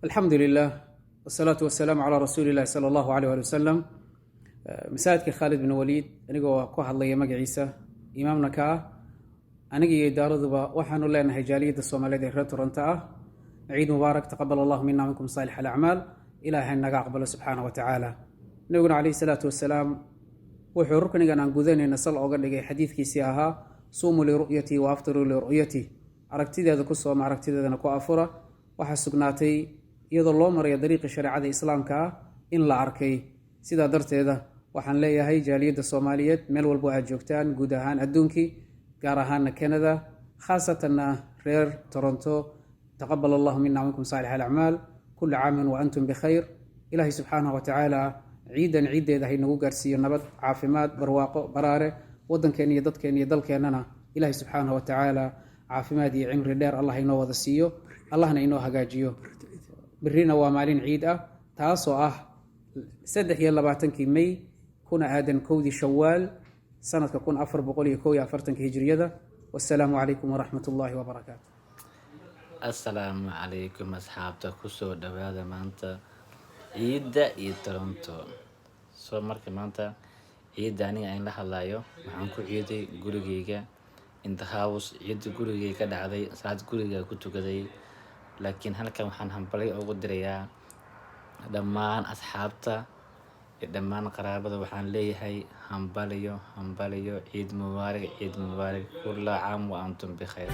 الحمد لله والصلاة والسلام على رسول الله صلى الله عليه وسلم. مساعدك خالد بن وليد أنيقو كو هادليا مغعيسا إمامنا كا أنيقي داردبا وحانو لنا جالية الصومالية reer Toronto عيد مبارك تقبل الله منا ومنكم صالح الأعمال إلهي نغا قبل سبحانه وتعالى. نبينا عليه الصلاة والسلام wuxuu ruknigan aan gudanayna sal oga dhigay xadiidkiisii ahaa suumu liru'yati wa aftiru liru'yati, aragtideeda ku sooma aragtideedana ku afura. waxaa sugnaatay iyadoo loo marayo dariiqii shareecada islaamka in la arkay. sidaa darteeda waxaan leeyahay jaaliyadda Soomaaliyeed meel walba aad joogtaan guud ahaan adduunkii, gaar ahaan Canada, khaasatanna reer Toronto, taqabbal Allahu minna wa minkum saalih al-a'maal, kullu 'aamin wa antum bikhayr. ilaahi subhanahu wa ta'ala ciidan ciideeda hay nagu gaarsiiyo nabad, caafimaad, barwaaqo, baraare wadankeena iyo dadkeena iyo dalkeenana. ilaahi subhanahu wa ta'ala caafimaad iyo cimri dheer Allah inoo wada siiyo, Allahna inoo hagaajiyo. birina waa maalin ciid ah taasoo ah 23 May kuna aadan 1 Shawaal sanadka 1441 hijriyada. wassalaamu calaykum waraxmatullaahi wabarakaatu. assalaamu calaykum asxaabta, kusoo dhawaada maanta ciidda iyo Toronto. soo marka maanta ciidda aniga aan la hadlayo waxaan ku ciiday gurigeyga in the house. ciidda gurigeyga ka dhacday, salaad guriga ku tukaday, laakiin halkan waxaan hambalay ugu dirayaa dhammaan asxaabta iyo dhammaan qaraabada. waxaan leeyahay hambaliyo ciid mubaarak, ciid mubaarak, kullu caam wa antum bikhayr.